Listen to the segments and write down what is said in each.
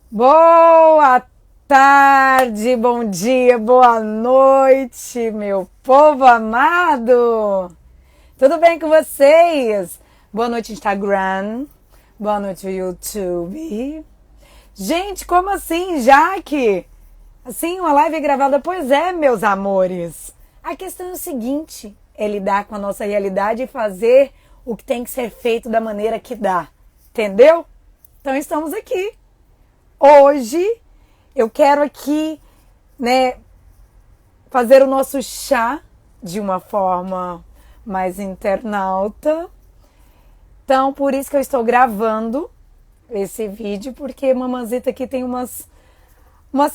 Boa tarde, bom dia, boa noite, meu povo amado! Tudo bem com vocês? Boa noite, Instagram. Boa noite, YouTube. Gente, como assim, Jaque? Assim, uma live gravada? Pois é, meus amores. A questão é o seguinte, é lidar com a nossa realidade e fazer o que tem que ser feito da maneira que dá. Entendeu? Então estamos aqui. Hoje eu quero aqui, fazer o nosso chá de uma forma mais internauta. Então, por isso que eu estou gravando esse vídeo, porque mamãzita aqui tem umas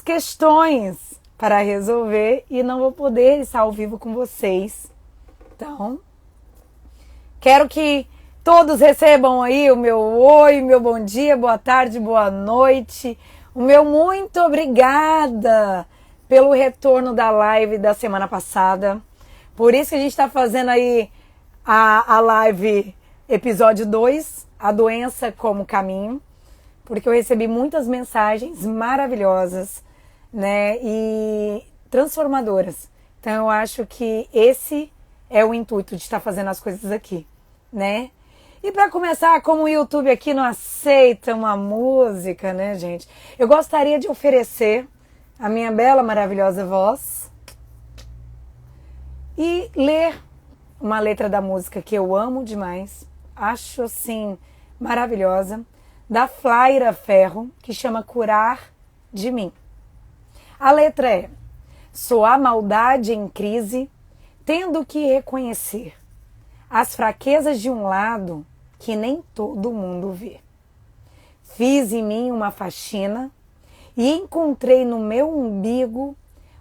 questões para resolver e não vou poder estar ao vivo com vocês. Então, quero que todos recebam aí o meu oi, meu bom dia, boa tarde, boa noite. O meu muito obrigada pelo retorno da live da semana passada. Por isso que a gente está fazendo aí a live episódio 2, a doença como caminho. Porque eu recebi muitas mensagens maravilhosas, e transformadoras. Então eu acho que esse é o intuito de estar fazendo as coisas aqui, E para começar, como o YouTube aqui não aceita uma música, gente? Eu gostaria de oferecer a minha bela, maravilhosa voz e ler uma letra da música que eu amo demais, acho assim maravilhosa, da Flaira Ferro, que chama Curar de Mim. A letra é: sou a maldade em crise, tendo que reconhecer as fraquezas de um lado que nem todo mundo vê. Fiz em mim uma faxina e encontrei no meu umbigo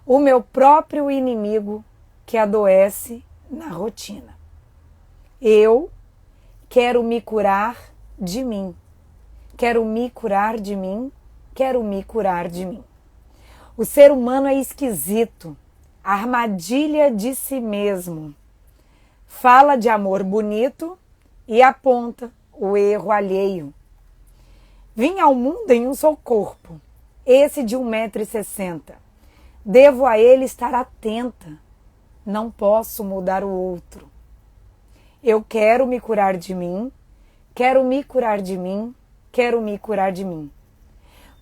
o meu próprio inimigo que adoece na rotina. Eu quero me curar de mim. Quero me curar de mim, quero me curar de mim. O ser humano é esquisito, armadilha de si mesmo. Fala de amor bonito e aponta o erro alheio. Vim ao mundo em um só corpo, esse de 1,60 m. Devo a ele estar atenta, não posso mudar o outro. Eu quero me curar de mim, quero me curar de mim, quero me curar de mim.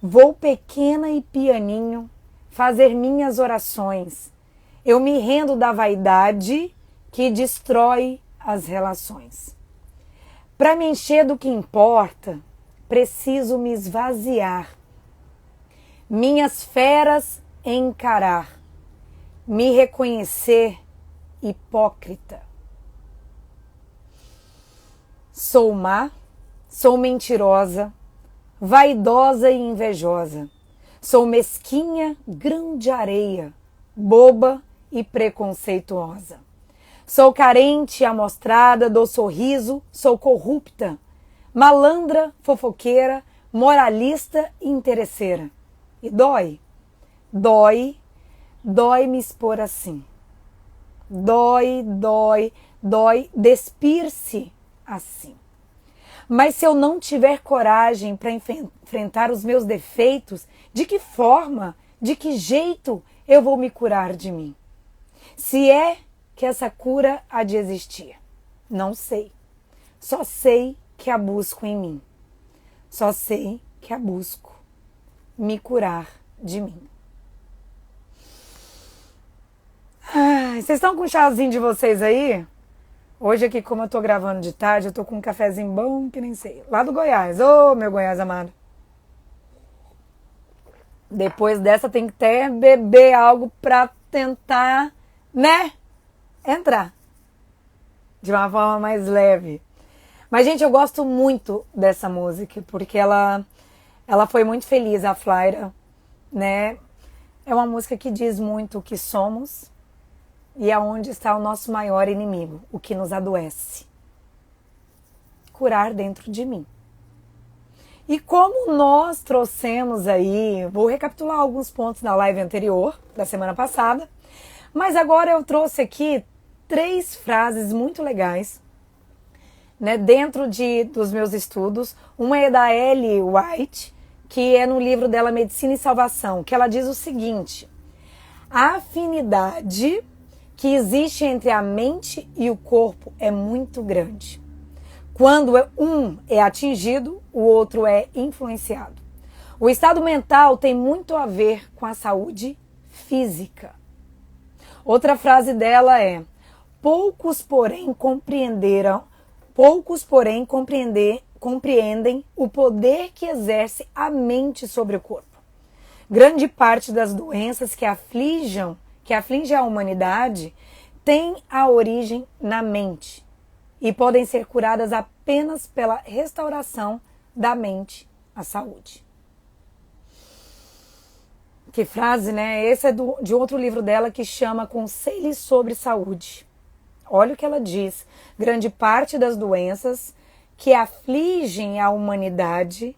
Vou pequena e pianinho fazer minhas orações. Eu me rendo da vaidade que destrói as relações. Para me encher do que importa, preciso me esvaziar. Minhas feras encarar. Me reconhecer hipócrita. Sou má, sou mentirosa, vaidosa e invejosa. Sou mesquinha, grão de areia, boba e preconceituosa. Sou carente e amostrada, dou sorriso, sou corrupta, malandra, fofoqueira, moralista e interesseira. E dói me expor assim. Dói despir-se assim. Mas se eu não tiver coragem para enfrentar os meus defeitos, de que forma, de que jeito eu vou me curar de mim? Se é que essa cura há de existir, não sei. Só sei que a busco em mim. Só sei que a busco me curar de mim. Ai, vocês estão com o chazinho de vocês aí? Hoje aqui, como eu tô gravando de tarde, eu tô com um cafezinho bom que nem sei. Lá do Goiás. Ô, meu Goiás amado. Depois dessa tem que até beber algo pra tentar, entrar. De uma forma mais leve. Mas, gente, eu gosto muito dessa música, porque ela foi muito feliz, a Flaira, É uma música que diz muito o que somos e aonde está o nosso maior inimigo, o que nos adoece. Curar dentro de mim. E como nós trouxemos aí, vou recapitular alguns pontos da live anterior, da semana passada, mas agora eu trouxe aqui 3 frases muito legais, dentro dos meus estudos. Uma é da Ellen White, que é no livro dela Medicina e Salvação, que ela diz o seguinte: a afinidade que existe entre a mente e o corpo é muito grande. Quando um é atingido, o outro é influenciado. O estado mental tem muito a ver com a saúde física. Outra frase dela é: poucos, porém, compreendem o poder que exerce a mente sobre o corpo. Grande parte das doenças que afligem a humanidade tem a origem na mente e podem ser curadas apenas pela restauração da mente à saúde. Que frase, né? Esse é de outro livro dela que chama Conselhos sobre Saúde. Olha o que ela diz. Grande parte das doenças que afligem a humanidade,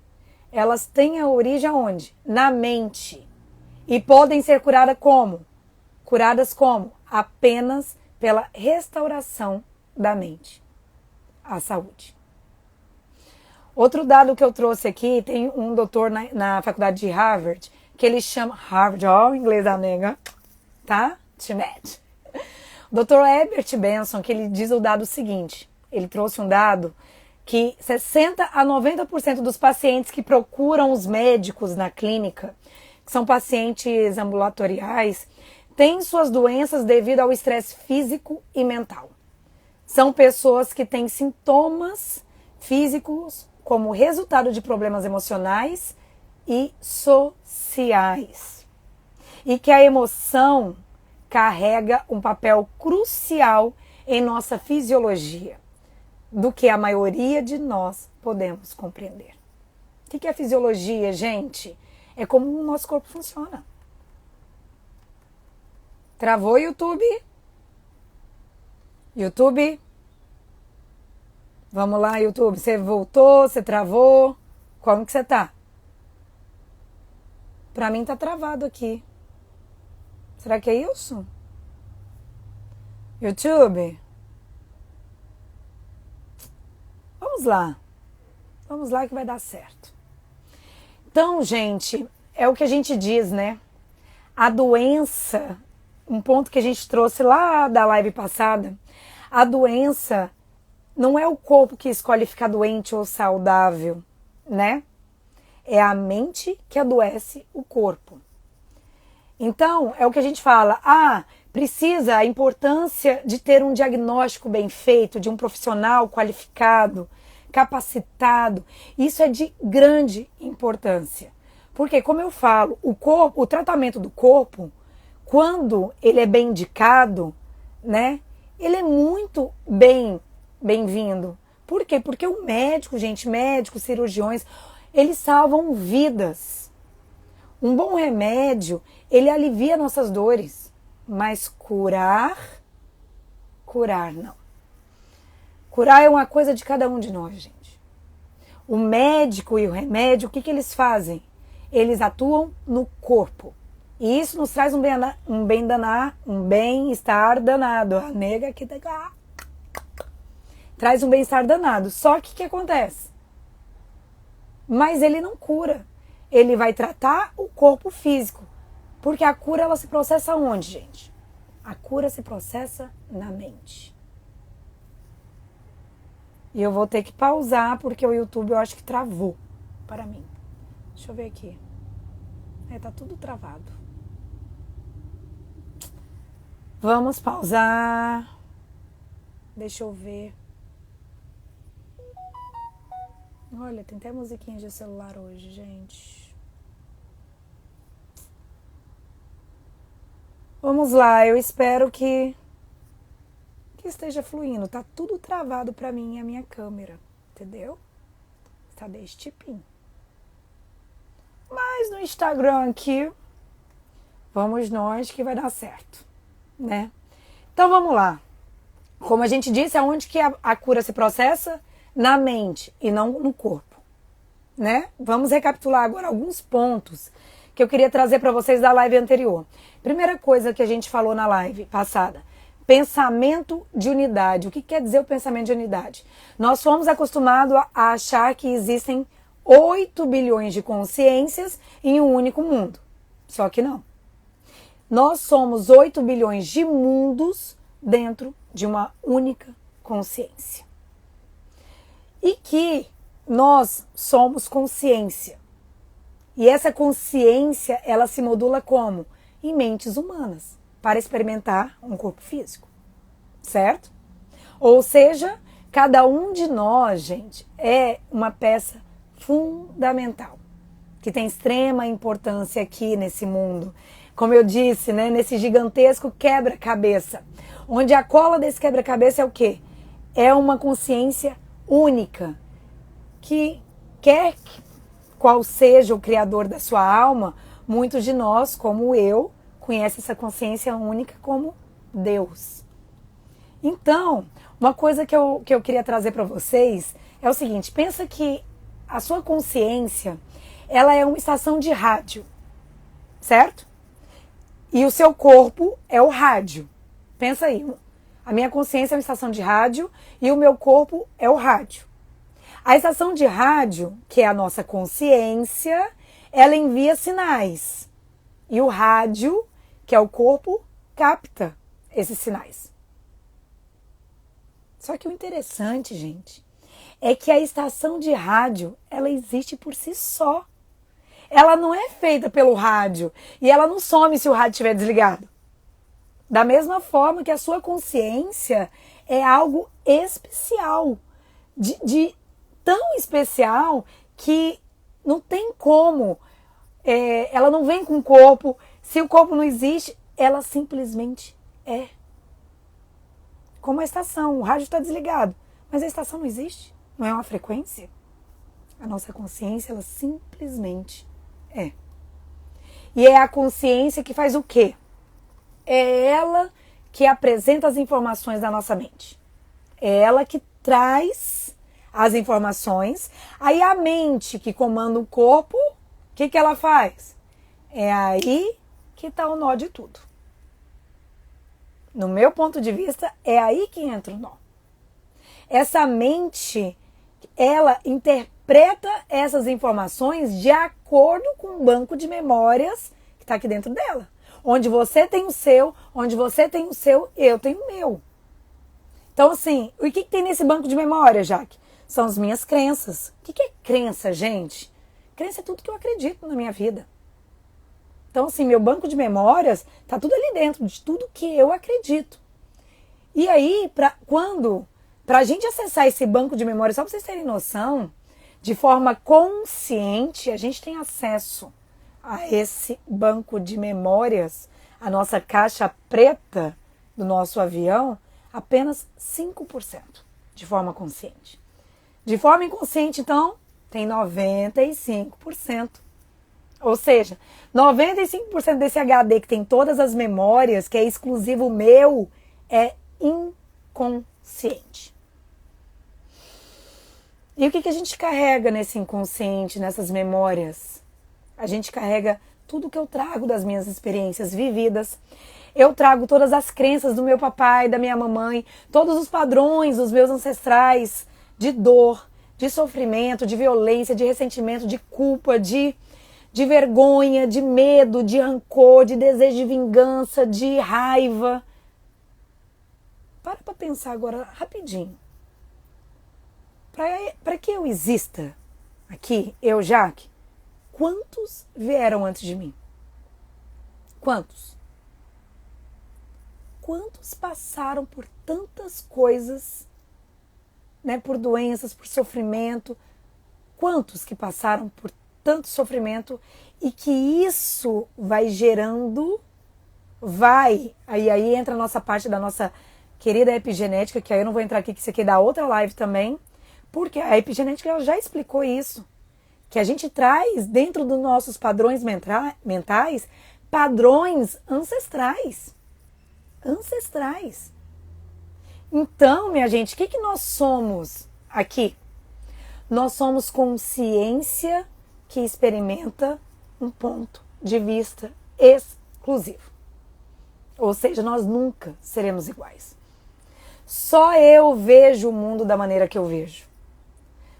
elas têm a origem aonde? Na mente. E podem ser curadas como? Curadas como? Apenas pela restauração da mente à saúde. Outro dado que eu trouxe aqui, tem um doutor na faculdade de Harvard, que ele chama Harvard, ó, o inglês da nega, tá? Te mete. O Dr. Herbert Benson, que ele diz o dado seguinte, ele trouxe um dado que 60 a 90% dos pacientes que procuram os médicos na clínica, que são pacientes ambulatoriais, têm suas doenças devido ao estresse físico e mental. São pessoas que têm sintomas físicos como resultado de problemas emocionais e sociais. E que a emoção carrega um papel crucial em nossa fisiologia, do que a maioria de nós podemos compreender. O que é fisiologia, gente? É como o nosso corpo funciona. Travou, YouTube? YouTube? Vamos lá, YouTube. Você voltou? Você travou? Como que você tá? Pra mim tá travado aqui. Será que é isso? YouTube? Vamos lá. Vamos lá que vai dar certo. Então, gente, é o que a gente diz, né? A doença, um ponto que a gente trouxe lá da live passada, a doença não é o corpo que escolhe ficar doente ou saudável, né? É a mente que adoece o corpo. Então, é o que a gente fala, precisa a importância de ter um diagnóstico bem feito, de um profissional qualificado, capacitado. Isso é de grande importância. Porque, como eu falo, o tratamento do corpo, quando ele é bem indicado, né, ele é muito bem-vindo. Por quê? Porque o médico, gente, médicos, cirurgiões, eles salvam vidas. Um bom remédio, ele alivia nossas dores, mas curar não. Curar é uma coisa de cada um de nós, gente. O médico e o remédio, o que eles fazem? Eles atuam no corpo. E isso nos traz um bem-estar danado. A nega que traz um bem-estar danado. Só que o que acontece? Mas ele não cura. Ele vai tratar o corpo físico. Porque a cura, ela se processa onde, gente? A cura se processa na mente. E eu vou ter que pausar, porque o YouTube eu acho que travou para mim. Deixa eu ver aqui. Tá tudo travado. Vamos pausar. Deixa eu ver. Olha, tem até musiquinha de celular hoje, gente. Vamos lá, eu espero que esteja fluindo. Tá tudo travado pra mim e a minha câmera, entendeu? Tá desse tipinho. Mas no Instagram aqui, vamos nós que vai dar certo, né? Então vamos lá. Como a gente disse, aonde que a cura se processa? Na mente e não no corpo, né? Vamos recapitular agora alguns pontos que eu queria trazer para vocês da live anterior. Primeira coisa que a gente falou na live passada, pensamento de unidade. O que quer dizer o pensamento de unidade? Nós fomos acostumados a achar que existem 8 bilhões de consciências em um único mundo. Só que não. Nós somos 8 bilhões de mundos dentro de uma única consciência. E que nós somos consciência. E essa consciência, ela se modula como? Em mentes humanas, para experimentar um corpo físico. Certo? Ou seja, cada um de nós, gente, é uma peça fundamental, que tem extrema importância aqui nesse mundo. Como eu disse, né, nesse gigantesco quebra-cabeça, onde a cola desse quebra-cabeça é o quê? É uma consciência única, que quer qual seja o criador da sua alma, muitos de nós, como eu, conhecem essa consciência única como Deus. Então, uma coisa que eu queria trazer para vocês é o seguinte, pensa que a sua consciência, ela é uma estação de rádio, certo? E o seu corpo é o rádio. Pensa aí, a minha consciência é uma estação de rádio e o meu corpo é o rádio. A estação de rádio, que é a nossa consciência, ela envia sinais. E o rádio, que é o corpo, capta esses sinais. Só que o interessante, gente, é que a estação de rádio, ela existe por si só. Ela não é feita pelo rádio e ela não some se o rádio estiver desligado. Da mesma forma que a sua consciência é algo especial, de tão especial que não tem como, ela não vem com o corpo. Se o corpo não existe, ela simplesmente é. Como a estação, o rádio está desligado, mas a estação não existe, não é uma frequência. A nossa consciência, ela simplesmente é. E é a consciência que faz o quê? É ela que apresenta as informações da nossa mente. É ela que traz as informações. Aí a mente que comanda o corpo, o que ela faz? É aí que está o nó de tudo. No meu ponto de vista, é aí que entra o nó. Essa mente, ela interpreta essas informações de acordo com o banco de memórias que está aqui dentro dela. Onde você tem o seu, onde você tem o seu, eu tenho o meu. Então, assim, o que tem nesse banco de memória, Jaque? São as minhas crenças. O que é crença, gente? Crença é tudo que eu acredito na minha vida. Então, assim, meu banco de memórias tá tudo ali dentro, de tudo que eu acredito. E aí, pra gente acessar esse banco de memórias, só pra vocês terem noção, de forma consciente, a gente tem acesso a esse banco de memórias, a nossa caixa preta do nosso avião, apenas 5% de forma consciente. De forma inconsciente, então, tem 95%. Ou seja, 95% desse HD que tem todas as memórias, que é exclusivo meu, é inconsciente. E o que a gente carrega nesse inconsciente, nessas memórias? A gente carrega tudo que eu trago das minhas experiências vividas. Eu trago todas as crenças do meu papai, da minha mamãe, todos os padrões dos meus ancestrais de dor, de sofrimento, de violência, de ressentimento, de culpa, de vergonha, de medo, de rancor, de desejo de vingança, de raiva. Para pensar agora rapidinho. Para que eu exista aqui, eu, Jaque, quantos vieram antes de mim? Quantos? Quantos passaram por tantas coisas, né, por doenças, por sofrimento? Quantos que passaram por tanto sofrimento e que isso vai gerando, aí entra a nossa parte da nossa querida epigenética, que aí eu não vou entrar aqui, que isso aqui dá outra live também, porque a epigenética ela já explicou isso, que a gente traz dentro dos nossos padrões mentais, padrões ancestrais. Então, minha gente, o que nós somos aqui? Nós somos consciência que experimenta um ponto de vista exclusivo. Ou seja, nós nunca seremos iguais. Só eu vejo o mundo da maneira que eu vejo.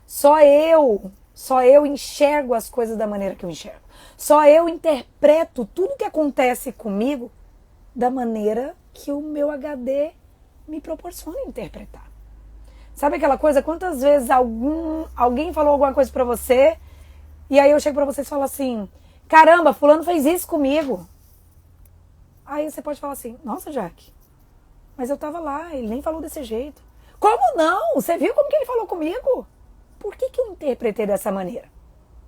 Só eu Só eu enxergo as coisas da maneira que eu enxergo. Só eu interpreto tudo que acontece comigo da maneira que o meu HD me proporciona interpretar. Sabe aquela coisa? Quantas vezes alguém falou alguma coisa pra você e aí eu chego pra você e falo assim, caramba, fulano fez isso comigo. Aí você pode falar assim, nossa, Jaque, mas eu tava lá, ele nem falou desse jeito. Como não? Você viu como que ele falou comigo? Por que eu interpretei dessa maneira?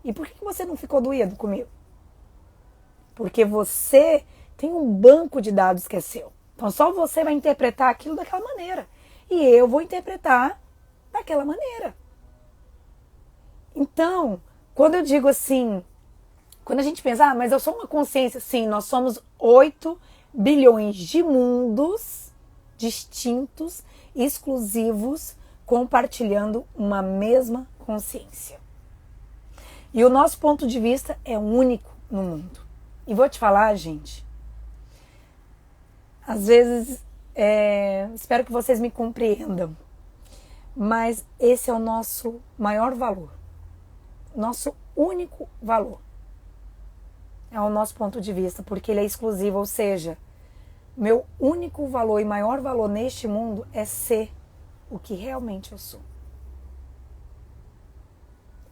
E por que você não ficou doído comigo? Porque você tem um banco de dados que é seu. Então só você vai interpretar aquilo daquela maneira. E eu vou interpretar daquela maneira. Então, quando eu digo assim, quando a gente pensa, mas eu sou uma consciência, sim, nós somos 8 bilhões de mundos distintos, exclusivos, compartilhando uma mesma consciência. E o nosso ponto de vista é único no mundo. E vou te falar, gente, às vezes, espero que vocês me compreendam, mas esse é o nosso maior valor, nosso único valor. É o nosso ponto de vista, porque ele é exclusivo, ou seja, meu único valor e maior valor neste mundo é ser o que realmente eu sou.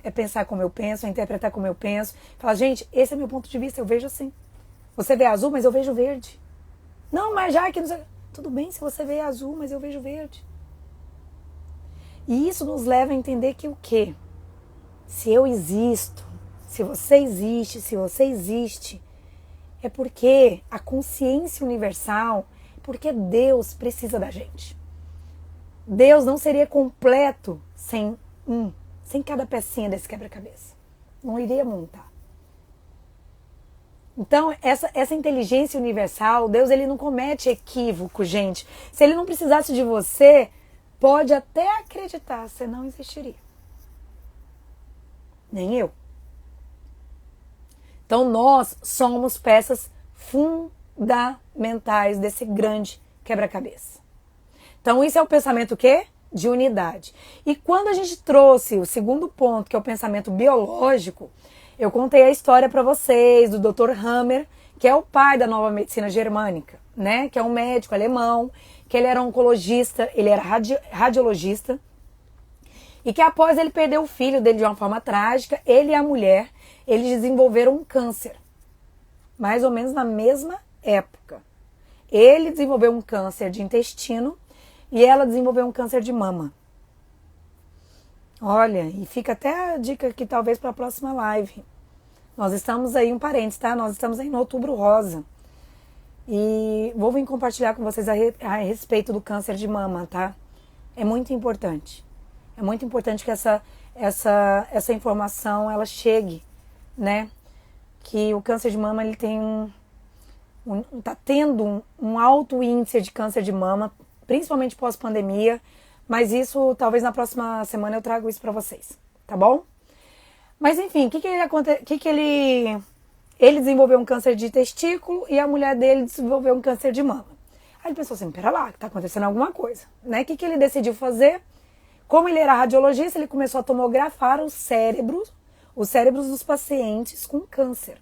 É pensar como eu penso, é interpretar como eu penso. Falar, gente, esse é meu ponto de vista, eu vejo assim. Você vê azul, mas eu vejo verde. Não, mas já que não sei... Tudo bem se você vê azul, mas eu vejo verde. E isso nos leva a entender que o quê? Se eu existo, se você existe, é porque a consciência universal, porque Deus precisa da gente. Deus não seria completo sem cada pecinha desse quebra-cabeça. Não iria montar. Então, essa inteligência universal, Deus ele não comete equívoco, gente. Se ele não precisasse de você, pode até acreditar, você não existiria. Nem eu. Então, nós somos peças fundamentais desse grande quebra-cabeça. Então, isso é o pensamento o quê? De unidade. E quando a gente trouxe o segundo ponto, que é o pensamento biológico, eu contei a história para vocês do Dr. Hammer, que é o pai da nova medicina germânica, né? Que é um médico alemão, que ele era oncologista, ele era radiologista, e que após ele perder o filho dele de uma forma trágica, ele e a mulher, eles desenvolveram um câncer, mais ou menos na mesma época. Ele desenvolveu um câncer de intestino e ela desenvolveu um câncer de mama. Olha, e fica até a dica aqui talvez para a próxima live. Nós estamos aí, um parênteses, tá? Nós estamos aí no Outubro Rosa. E vou vir compartilhar com vocês a respeito do câncer de mama, tá? É muito importante. É muito importante que essa informação ela chegue, né? Que o câncer de mama ele tem tá tendo um alto índice de câncer de mama, principalmente pós-pandemia, mas isso talvez na próxima semana eu trago isso para vocês, tá bom? Mas enfim, ele desenvolveu um câncer de testículo e a mulher dele desenvolveu um câncer de mama. Aí ele pensou assim, pera lá, que tá acontecendo alguma coisa, né? O que ele decidiu fazer? Como ele era radiologista, ele começou a tomografar os cérebros dos pacientes com câncer.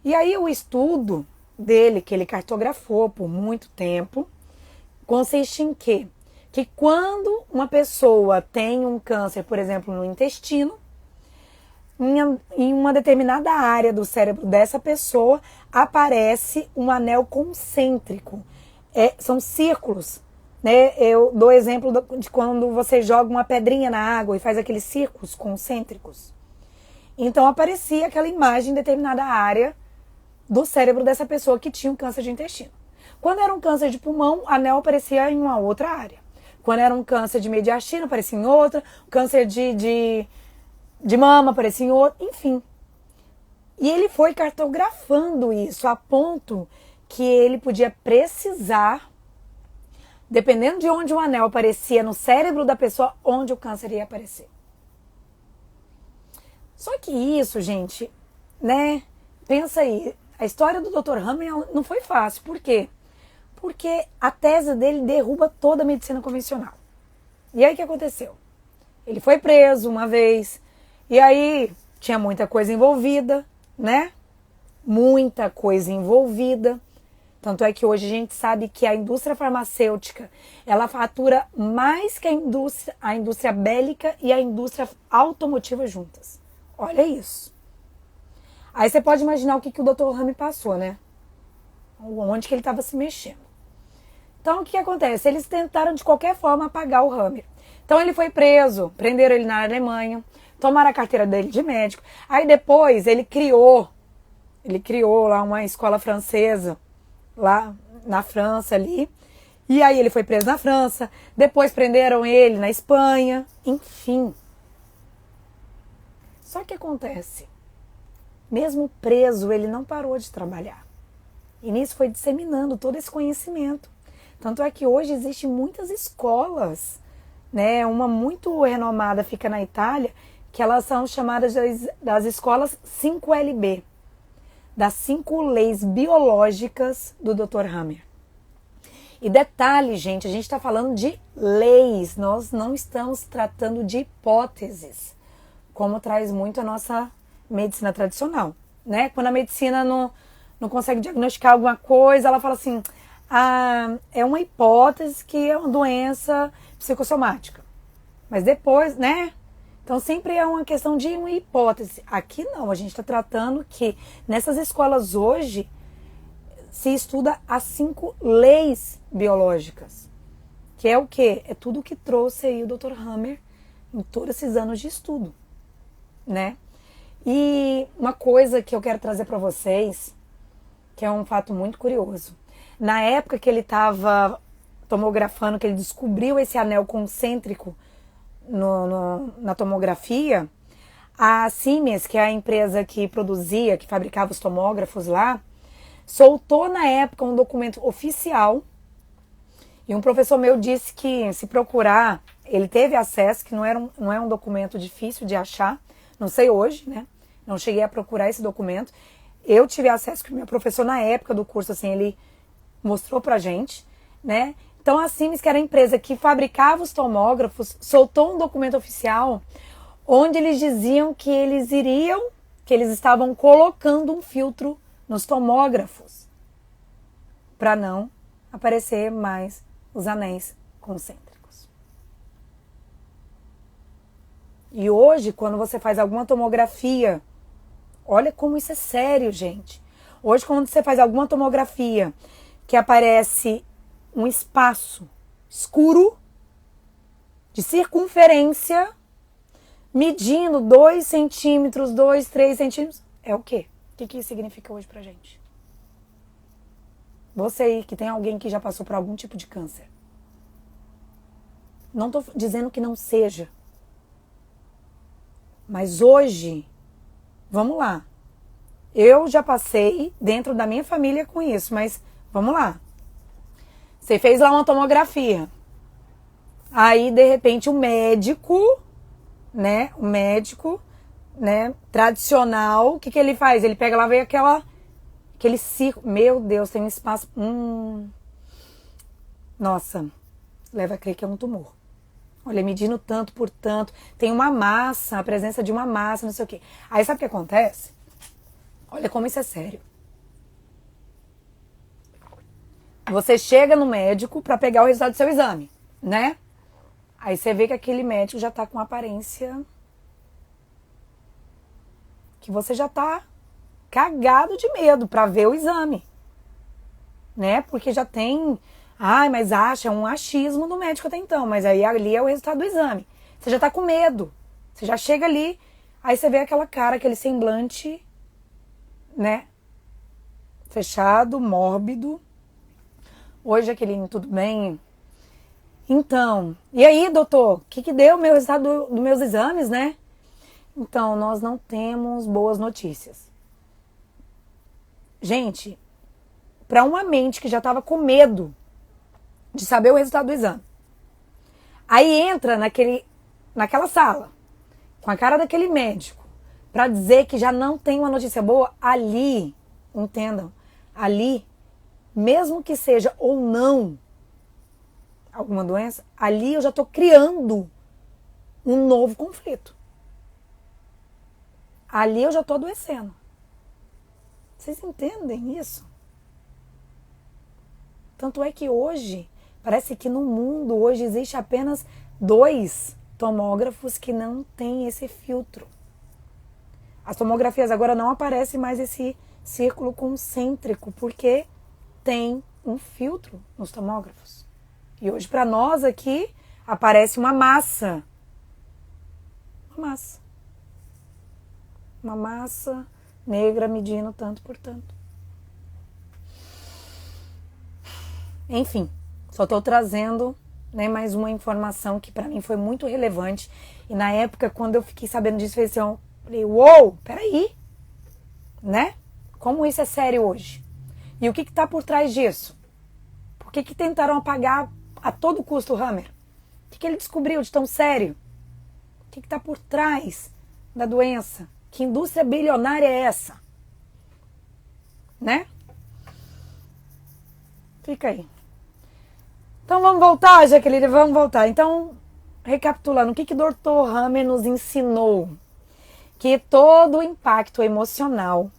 E aí o estudo dele, que ele cartografou por muito tempo, consiste em quê? Que quando uma pessoa tem um câncer, por exemplo, no intestino, em uma determinada área do cérebro dessa pessoa aparece um anel concêntrico. São círculos, né? Eu dou exemplo de quando você joga uma pedrinha na água e faz aqueles círculos concêntricos. Então aparecia aquela imagem em determinada área do cérebro dessa pessoa que tinha um câncer de intestino. Quando era um câncer de pulmão, o anel aparecia em uma outra área. Quando era um câncer de mediastino, aparecia em outra. Câncer de mama aparecia em outra. Enfim. E ele foi cartografando isso a ponto que ele podia precisar, dependendo de onde o anel aparecia no cérebro da pessoa, onde o câncer ia aparecer. Só que isso, gente, né? Pensa aí, a história do Dr. Hammer não foi fácil. Por quê? Porque a tese dele derruba toda a medicina convencional. E aí o que aconteceu? Ele foi preso uma vez, E aí tinha muita coisa envolvida, né? Muita coisa envolvida. Tanto é que hoje a gente sabe que a indústria farmacêutica, ela fatura mais que a indústria bélica e a indústria automotiva juntas. Olha isso. Aí você pode imaginar o que o Dr. Ramy passou, né? Onde que ele estava se mexendo. Então, o que acontece? Eles tentaram de qualquer forma apagar o Ramy. Então, ele foi preso, prenderam ele na Alemanha, tomaram a carteira dele de médico. Aí, depois, ele criou lá uma escola francesa, lá na França ali. E aí, ele foi preso na França. Depois, prenderam ele na Espanha. Enfim. Só que acontece, mesmo preso, ele não parou de trabalhar. E nisso foi disseminando todo esse conhecimento. Tanto é que hoje existem muitas escolas, né? Uma muito renomada fica na Itália, que elas são chamadas das escolas 5LB, das 5 leis biológicas do Dr. Hammer. E detalhe, gente, a gente está falando de leis, nós não estamos tratando de hipóteses, como traz muito a nossa medicina tradicional, né? Quando a medicina não consegue diagnosticar alguma coisa, ela fala assim, é uma hipótese que é uma doença psicossomática. Mas depois, né? Então sempre é uma questão de uma hipótese. Aqui não, a gente está tratando que nessas escolas hoje se estuda as 5 leis biológicas. Que é o quê? É tudo que trouxe aí o Dr. Hammer em todos esses anos de estudo, né? E uma coisa que eu quero trazer para vocês, que é um fato muito curioso. Na época que ele estava tomografando, que ele descobriu esse anel concêntrico na tomografia, a Siemens, que é a empresa que produzia, que fabricava os tomógrafos lá, soltou na época um documento oficial. E um professor meu disse que se procurar, ele teve acesso, que não é um documento difícil de achar, não sei hoje, né? Não cheguei a procurar esse documento. Eu tive acesso, que o meu professor na época do curso, assim, ele mostrou pra gente, né? Então a Siemens, que era a empresa que fabricava os tomógrafos, soltou um documento oficial onde eles diziam que eles estavam colocando um filtro nos tomógrafos para não aparecer mais os anéis concêntricos. E hoje, quando você faz alguma tomografia, olha como isso é sério, gente. Hoje, quando você faz alguma tomografia que aparece um espaço escuro de circunferência medindo 2 centímetros, 2, 3 centímetros, é o quê? O que isso significa hoje pra gente? Você aí que tem alguém que já passou por algum tipo de câncer. Não tô dizendo que não seja. Mas hoje, vamos lá. Eu já passei dentro da minha família com isso, mas vamos lá. Você fez lá uma tomografia. Aí, de repente, o médico, né, tradicional, o que ele faz? Ele pega lá, vem aquele círculo. Meu Deus, tem um espaço. Nossa, leva a crer que é um tumor. Olha, medindo tanto por tanto. Tem uma massa, a presença de uma massa, não sei o quê. Aí sabe o que acontece? Olha como isso é sério. Você chega no médico para pegar o resultado do seu exame, né? Aí você vê que aquele médico já tá com aparência que você já tá cagado de medo para ver o exame, né? Porque já tem, mas é um achismo do médico até então, mas aí ali é o resultado do exame. Você já tá com medo. Você já chega ali, aí você vê aquela cara, aquele semblante, né? Fechado, mórbido. Oi, Jaqueline, tudo bem? Então, e aí, doutor? O que deu o meu resultado dos meus exames, né? Então, nós não temos boas notícias. Gente, para uma mente que já estava com medo de saber o resultado do exame, aí entra naquela sala, com a cara daquele médico, para dizer que já não tem uma notícia boa, ali, entendam, ali, mesmo que seja ou não alguma doença, ali eu já estou criando um novo conflito. ali eu já estou adoecendo. Vocês entendem isso? Tanto é que hoje, parece que no mundo hoje existe apenas 2 tomógrafos que não têm esse filtro. As tomografias agora não aparece mais esse círculo concêntrico, porque tem um filtro nos tomógrafos. E hoje para nós aqui aparece uma massa. Uma massa negra medindo tanto por tanto. Enfim, só estou trazendo, né, mais uma informação que para mim foi muito relevante. E na época, quando eu fiquei sabendo disso, eu falei, uou, peraí, né? Como isso é sério hoje? E o que está por trás disso? Por que tentaram apagar a todo custo o Hammer? O que ele descobriu de tão sério? O que está por trás da doença? Que indústria bilionária é essa? Né? Fica aí. Então vamos voltar, Jaqueline, vamos voltar. Então, recapitulando, o que o Dr. Hammer nos ensinou? Que todo o impacto emocional,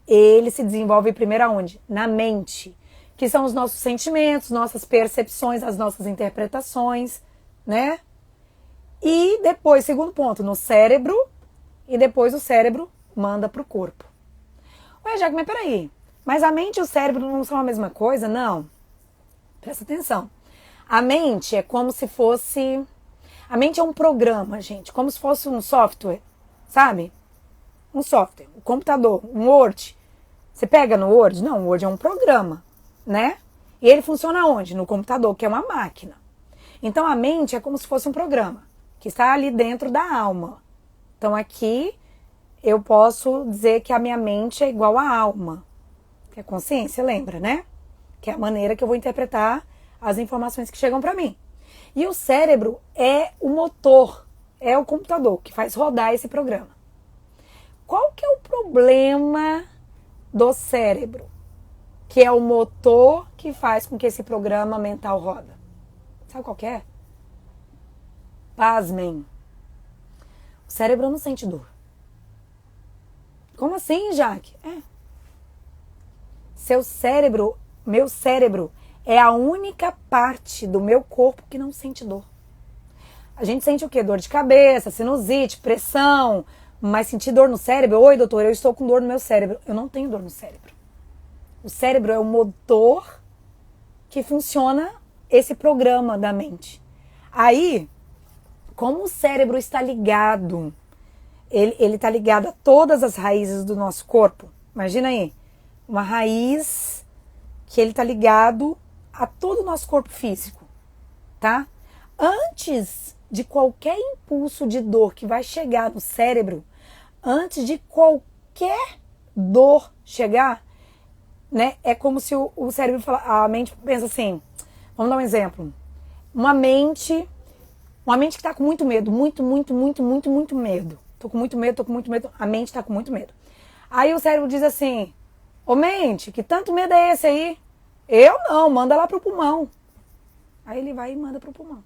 ele se desenvolve primeiro aonde? Na mente, que são os nossos sentimentos, nossas percepções, as nossas interpretações, né? E depois, segundo ponto, no cérebro, e depois o cérebro manda para o corpo. Ué, Jaque, mas peraí, mas a mente e o cérebro não são a mesma coisa? Não. Presta atenção. A mente é como se fosse... A mente é um programa, gente, como se fosse um software, sabe? Um software, um computador, um Word. Você pega no Word? Não, o Word é um programa, né? E ele funciona onde? No computador, que é uma máquina. Então a mente é como se fosse um programa, que está ali dentro da alma. Então aqui eu posso dizer que a minha mente é igual à alma, que é consciência, lembra, né? Que é a maneira que eu vou interpretar as informações que chegam para mim. E o cérebro é o motor, é o computador que faz rodar esse programa. Qual que é o problema do cérebro? Que é o motor que faz com que esse programa mental roda. Sabe qual que é? Pasmem. O cérebro não sente dor. Como assim, Jaque? Seu cérebro, meu cérebro, é a única parte do meu corpo que não sente dor. A gente sente o quê? Dor de cabeça, sinusite, pressão, mas sentir dor no cérebro? Oi, doutor, eu estou com dor no meu cérebro. Eu não tenho dor no cérebro. O cérebro é o motor que funciona esse programa da mente. Aí, como o cérebro está ligado, ele está ligado a todas as raízes do nosso corpo. Imagina aí, uma raiz que ele está ligado a todo o nosso corpo físico, tá? Antes de qualquer impulso de dor que vai chegar no cérebro, antes de qualquer dor chegar, né? É como se o cérebro, a mente pensa assim, vamos dar um exemplo. Uma mente que está com muito medo, muito medo. Tô com muito medo, a mente está com muito medo. Aí o cérebro diz assim, ô mente, que tanto medo é esse aí? Eu não, manda lá pro pulmão. Aí ele vai e manda pro pulmão.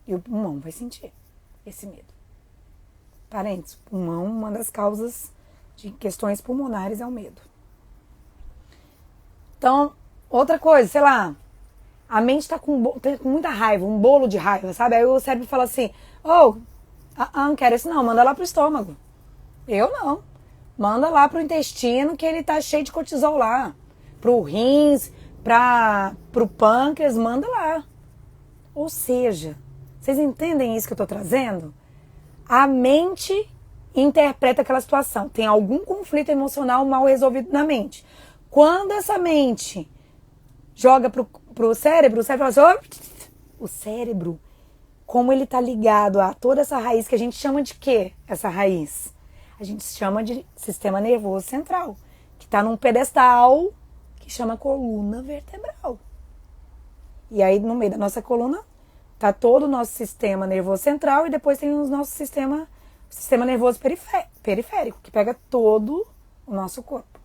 E o pulmão vai sentir esse medo. Parênteses, pulmão, uma das causas de questões pulmonares é o medo. Então, outra coisa, sei lá, a mente tá com muita raiva, um bolo de raiva, sabe? Aí o cérebro fala assim, não quero isso não, manda lá pro estômago. Eu não. Manda lá pro intestino que ele tá cheio de cortisol lá. Pro rins, pro pâncreas, manda lá. Ou seja, vocês entendem isso que eu tô trazendo? A mente interpreta aquela situação. Tem algum conflito emocional mal resolvido na mente. Quando essa mente joga pro cérebro, o cérebro fala assim, o cérebro, como ele tá ligado a toda essa raiz, que a gente chama de quê? Essa raiz? A gente chama de sistema nervoso central, que tá num pedestal que chama coluna vertebral. E aí no meio da nossa coluna tá todo o nosso sistema nervoso central e depois tem o nosso sistema nervoso periférico, que pega todo o nosso corpo.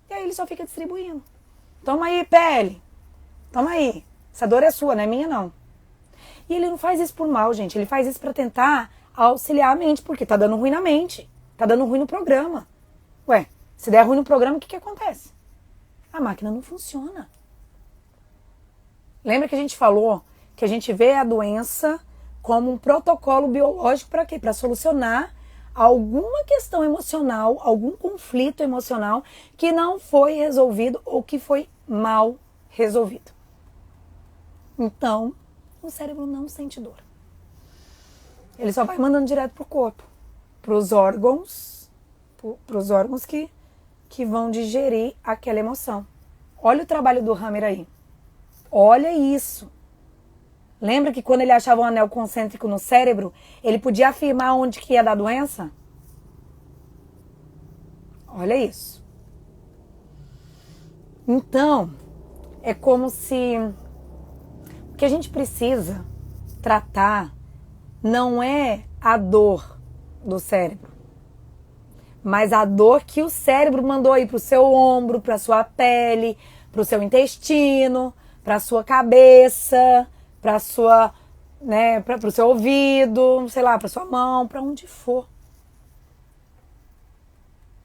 E aí ele só fica distribuindo. Toma aí, pele. Toma aí. Essa dor é sua, não é minha não. E ele não faz isso por mal, gente. Ele faz isso para tentar auxiliar a mente, porque tá dando ruim na mente, tá dando ruim no programa. Ué, se der ruim no programa, o que acontece? A máquina não funciona. Lembra que a gente falou que a gente vê a doença como um protocolo biológico para quê? Para solucionar alguma questão emocional, algum conflito emocional que não foi resolvido ou que foi mal resolvido. Então, o cérebro não sente dor. Ele só vai mandando direto pro corpo, pros órgãos que vão digerir aquela emoção. Olha o trabalho do Hammer aí. Olha isso. Lembra que quando ele achava um anel concêntrico no cérebro, ele podia afirmar onde que ia dar doença? Olha isso. Então, é como se o que a gente precisa tratar não é a dor do cérebro, mas a dor que o cérebro mandou aí para o seu ombro, para a sua pele, para o seu intestino, para a sua cabeça, para sua, né, para o seu ouvido, sei lá, para sua mão, para onde for.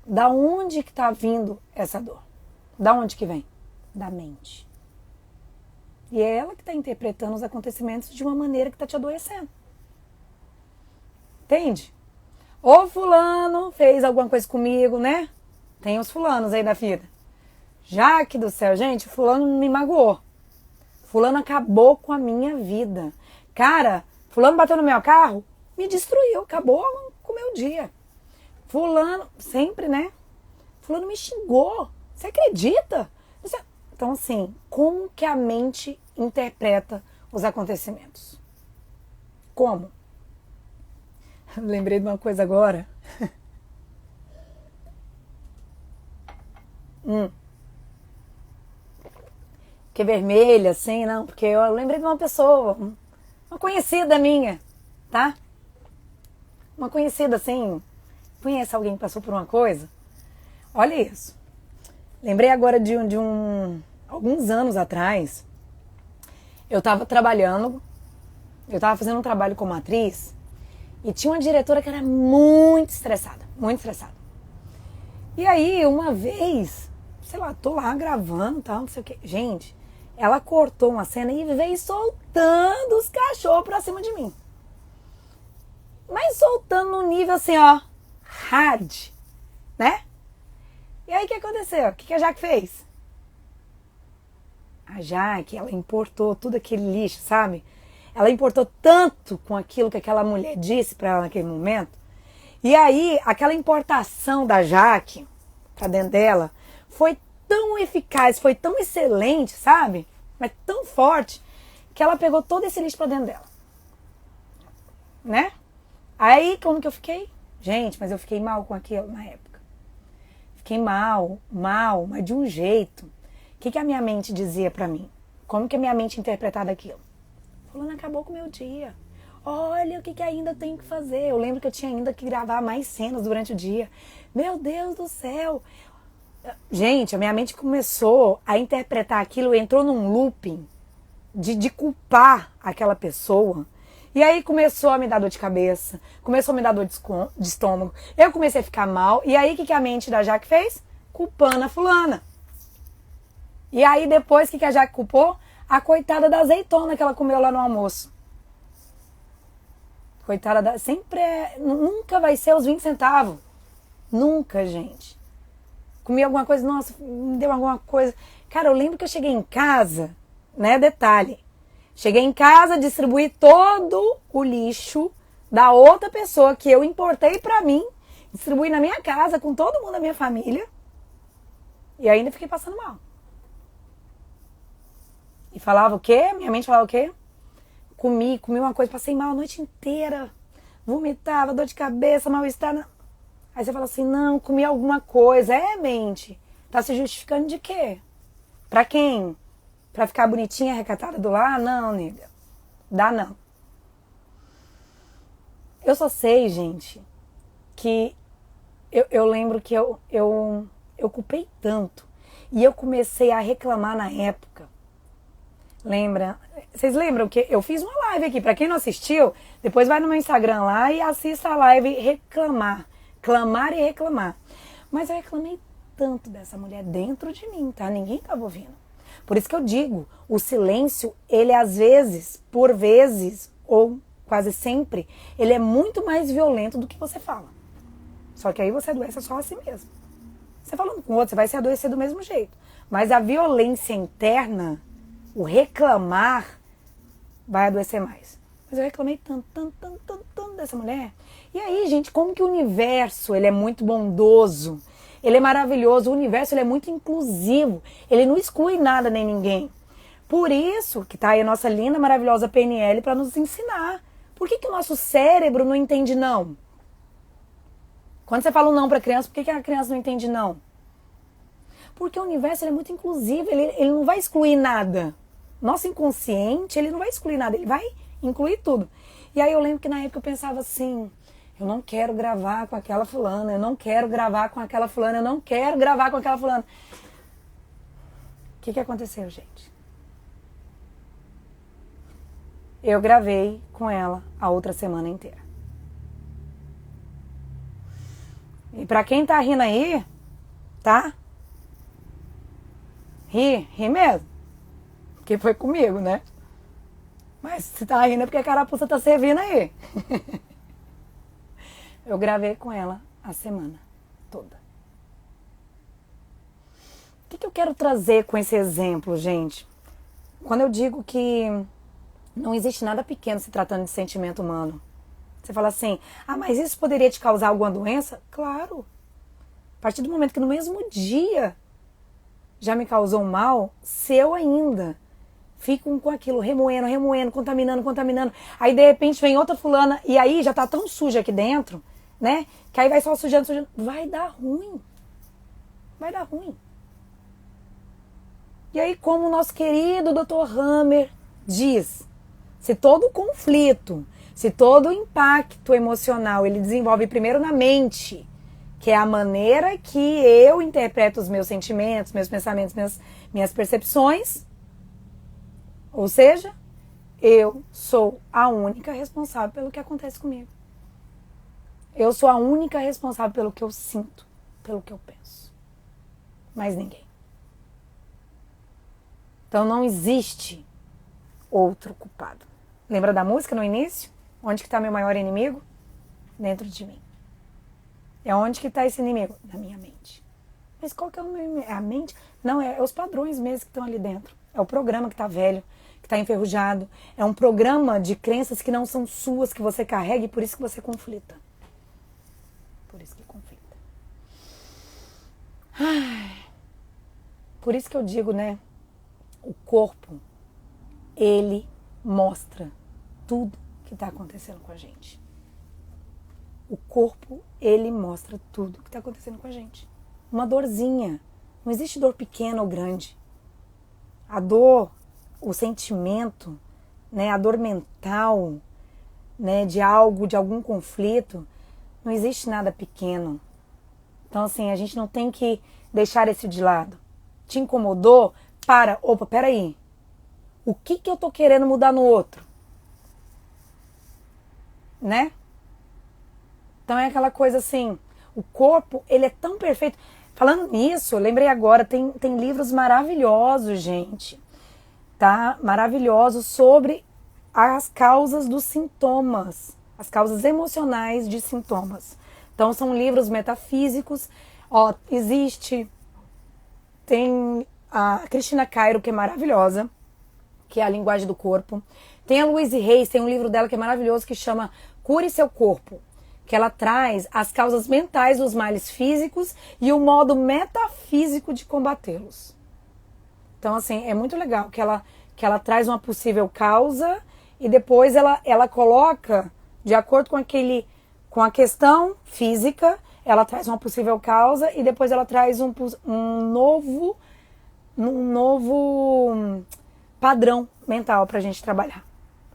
Da onde que está vindo essa dor? Da onde que vem? Da mente. E é ela que está interpretando os acontecimentos de uma maneira que está te adoecendo. Entende? Ou fulano fez alguma coisa comigo, né? Tem os fulanos aí da vida. Jaque do céu, gente, fulano me magoou. Fulano acabou com a minha vida. Cara, fulano bateu no meu carro, me destruiu, acabou com o meu dia. Fulano, sempre, né? Fulano me xingou. Você acredita? Então, assim, como que a mente interpreta os acontecimentos? Como? Lembrei de uma coisa agora. Que vermelha, assim, não, porque eu lembrei de uma pessoa, uma conhecida minha, tá? Uma conhecida, assim, conhece alguém que passou por uma coisa? Olha isso. Lembrei agora de alguns anos atrás, eu tava fazendo um trabalho como atriz, e tinha uma diretora que era muito estressada, muito estressada. E aí, uma vez, sei lá, tô lá gravando, tal, não sei o quê. Gente, ela cortou uma cena e veio soltando os cachorros pra cima de mim. Mas soltando no nível assim, ó, hard, né? E aí, o que aconteceu? O que a Jaque fez? A Jaque, ela importou tudo aquele lixo, sabe? Ela importou tanto com aquilo que aquela mulher disse pra ela naquele momento. E aí, aquela importação da Jaque pra dentro dela foi tão eficaz, foi tão excelente, sabe? Mas tão forte, que ela pegou todo esse lixo pra dentro dela. Né? Aí, como que eu fiquei? Gente, mas eu fiquei mal com aquilo na época. Fiquei mal, mas de um jeito. O que a minha mente dizia pra mim? Como que a minha mente interpretava aquilo? Fulano acabou com o meu dia. Olha o que ainda tenho que fazer. Eu lembro que eu tinha ainda que gravar mais cenas durante o dia. Meu Deus do céu. Gente, a minha mente começou a interpretar aquilo, entrou num looping de culpar aquela pessoa. E aí começou a me dar dor de cabeça, começou a me dar dor de estômago. Eu comecei a ficar mal. E aí o que a mente da Jaque fez? Culpando a fulana. E aí depois o que a Jaque culpou? A coitada da azeitona que ela comeu lá no almoço. Coitada da... Sempre nunca vai ser os 20 centavos. Nunca, gente. Comi alguma coisa, nossa, me deu alguma coisa. Cara, eu lembro que eu cheguei em casa, né? Detalhe. Cheguei em casa, distribuí todo o lixo da outra pessoa que eu importei pra mim. Distribuí na minha casa, com todo mundo da minha família. E ainda fiquei passando mal. E falava o quê? Minha mente falava o quê? Comi uma coisa, passei mal a noite inteira. Vomitava, dor de cabeça, mal-estar. Aí você fala assim, não, comi alguma coisa. É, mente. Tá se justificando de quê? Pra quem? Pra ficar bonitinha, recatada do lar? Não, nega. Dá não. Eu só sei, gente, que eu lembro que eu culpei tanto. E eu comecei a reclamar na época. Lembra? Vocês lembram que eu fiz uma live aqui? Pra quem não assistiu, depois vai no meu Instagram lá e assista a live reclamar. Clamar e reclamar. Mas eu reclamei tanto dessa mulher dentro de mim, tá? Ninguém tava ouvindo. Por isso que eu digo, o silêncio, ele às vezes, por vezes, ou quase sempre, ele é muito mais violento do que você fala. Só que aí você adoece só a si mesmo. Você falando com o outro, você vai se adoecer do mesmo jeito. Mas a violência interna, o reclamar, vai adoecer mais. Mas eu reclamei tanto dessa mulher. E aí, gente, como que o universo, ele é muito bondoso, ele é maravilhoso, o universo, ele é muito inclusivo, ele não exclui nada nem ninguém. Por isso que tá aí a nossa linda, maravilhosa PNL para nos ensinar. Por que o nosso cérebro não entende não? Quando você fala um não para a criança, por que a criança não entende não? Porque o universo, ele é muito inclusivo, ele não vai excluir nada. Nosso inconsciente, ele não vai excluir nada, ele vai incluir tudo. E aí eu lembro que na época eu pensava assim, eu não quero gravar com aquela fulana, eu não quero gravar com aquela fulana, eu não quero gravar com aquela fulana. O que aconteceu, gente? Eu gravei com ela a outra semana inteira. E pra quem tá rindo aí, tá? Ri mesmo. Porque foi comigo, né? Mas se tá rindo é porque a carapuça tá servindo aí. Eu gravei com ela a semana toda. O que eu quero trazer com esse exemplo, gente? Quando eu digo que não existe nada pequeno se tratando de sentimento humano. Você fala assim, mas isso poderia te causar alguma doença? Claro. A partir do momento que no mesmo dia já me causou mal, se eu ainda fico com aquilo remoendo, contaminando. Aí de repente vem outra fulana e aí já tá tão suja aqui dentro, né? Que aí vai só sujando. Vai dar ruim. Vai dar ruim. E aí, como o nosso querido Dr. Hammer diz, se todo conflito, se todo impacto emocional ele desenvolve primeiro na mente, que é a maneira que eu interpreto os meus sentimentos, meus pensamentos, minhas percepções, ou seja, eu sou a única responsável pelo que acontece comigo. Eu sou a única responsável pelo que eu sinto, pelo que eu penso. Mais ninguém. Então não existe outro culpado. Lembra da música no início? Onde que está meu maior inimigo? Dentro de mim. É onde que está esse inimigo? Na minha mente. Mas qual que é o meu inimigo? É a mente? Não, é os padrões mesmo que estão ali dentro. É o programa que está velho, que está enferrujado. É um programa de crenças que não são suas, que você carrega e por isso que você conflita. Por isso que conflita. Por isso que eu digo, né? O corpo, ele mostra tudo que está acontecendo com a gente. O corpo, ele mostra tudo que está acontecendo com a gente. Uma dorzinha. Não existe dor pequena ou grande. A dor, o sentimento, né, a dor mental, né, de algo, de algum conflito, não existe nada pequeno. Então, assim, a gente não tem que deixar esse de lado. Te incomodou? Peraí. O que eu tô querendo mudar no outro? Né? Então é aquela coisa assim, o corpo, ele é tão perfeito. Falando nisso, eu lembrei agora, tem livros maravilhosos, gente, tá? Maravilhosos sobre as causas dos sintomas, as causas emocionais de sintomas. Então são livros metafísicos, tem a Cristina Cairo, que é maravilhosa, que é a linguagem do corpo. Tem a Louise Hay, tem um livro dela que é maravilhoso, que chama Cure Seu Corpo, que ela traz as causas mentais dos males físicos e o modo metafísico de combatê-los. Então, assim, é muito legal que ela traz uma possível causa e depois ela coloca, de acordo com a questão física, ela traz uma possível causa e depois ela traz um novo padrão mental pra gente trabalhar.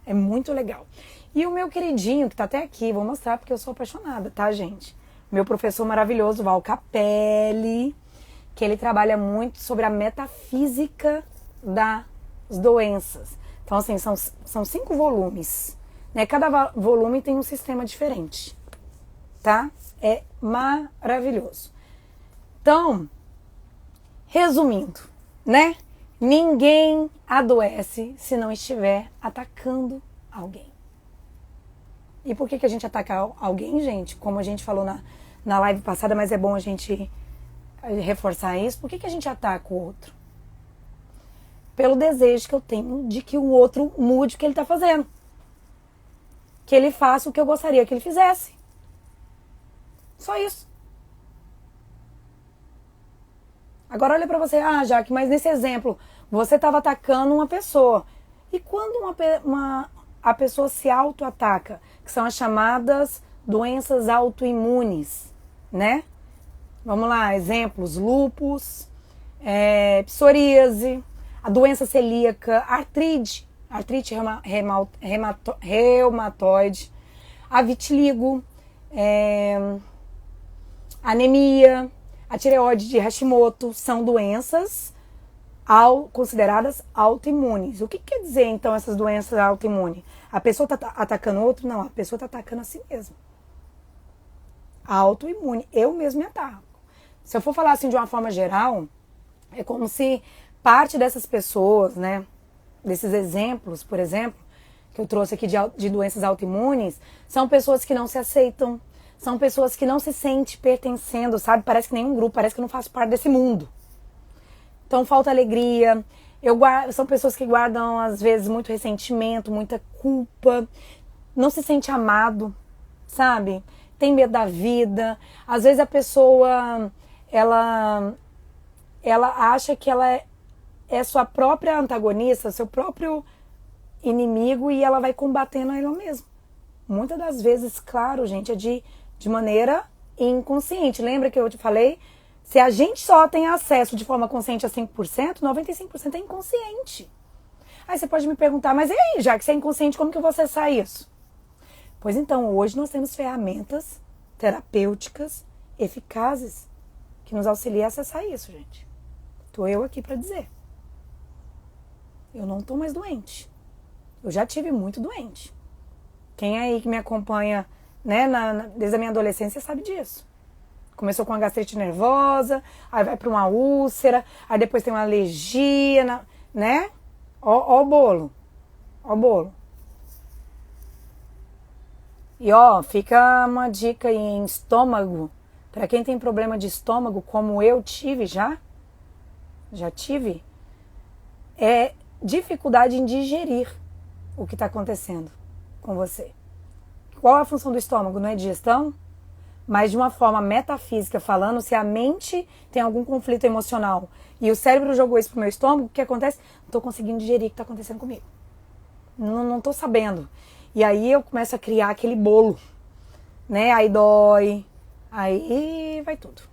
É muito legal. E o meu queridinho, que tá até aqui, vou mostrar porque eu sou apaixonada, tá, gente? Meu professor maravilhoso, Val Capelli, que ele trabalha muito sobre a metafísica da as doenças. Então, assim, são 5 volumes, né? Cada volume tem um sistema diferente, tá? É maravilhoso. Então, resumindo, né? Ninguém adoece se não estiver atacando alguém. E por que a gente ataca alguém, gente? Como a gente falou na live passada, mas é bom a gente reforçar isso. Por que a gente ataca o outro? Pelo desejo que eu tenho de que o outro mude o que ele está fazendo. Que ele faça o que eu gostaria que ele fizesse. Só isso. Agora olha pra você, Jaque, mas nesse exemplo, você estava atacando uma pessoa. E quando a pessoa se auto-ataca, que são as chamadas doenças autoimunes, né? Vamos lá, exemplos, lúpus, psoríase, a doença celíaca, artrite reumatoide, a vitiligo, anemia, a tireoide de Hashimoto, são doenças consideradas autoimunes. O que quer dizer, então, essas doenças autoimunes? A pessoa está atacando outro? Não, a pessoa está atacando a si mesma. Autoimune, eu mesmo me ataco. Se eu for falar assim de uma forma geral, é como se parte dessas pessoas, né, desses exemplos, por exemplo, que eu trouxe aqui de doenças autoimunes, são pessoas que não se aceitam, são pessoas que não se sentem pertencendo, sabe? Parece que nenhum grupo, parece que eu não faço parte desse mundo. Então falta alegria, são pessoas que guardam às vezes muito ressentimento, muita culpa, não se sente amado, sabe? Tem medo da vida. Às vezes a pessoa, ela acha que ela é sua própria antagonista, seu próprio inimigo, e ela vai combatendo ela mesma. Muitas das vezes, claro, gente, é de maneira inconsciente. Lembra que eu te falei? Se a gente só tem acesso de forma consciente a 5%, 95% é inconsciente. Aí você pode me perguntar, mas e aí, já que você é inconsciente, como que você sai isso? Pois então, hoje nós temos ferramentas terapêuticas eficazes que nos auxiliam a acessar isso, gente. Tô eu aqui para dizer. Eu não tô mais doente. Eu já tive muito doente. Quem aí que me acompanha, né, desde a minha adolescência sabe disso. Começou com uma gastrite nervosa, aí vai para uma úlcera, aí depois tem uma alergia, né? Ó o bolo. Ó o bolo. E fica uma dica aí em estômago. Para quem tem problema de estômago, como eu tive já tive, é dificuldade em digerir o que está acontecendo com você. Qual é a função do estômago? Não é digestão? Mas de uma forma metafísica falando, se a mente tem algum conflito emocional e o cérebro jogou isso pro meu estômago, o que acontece? Não estou conseguindo digerir o que está acontecendo comigo. Não estou sabendo. E aí eu começo a criar aquele bolo, né? Aí dói, aí vai tudo.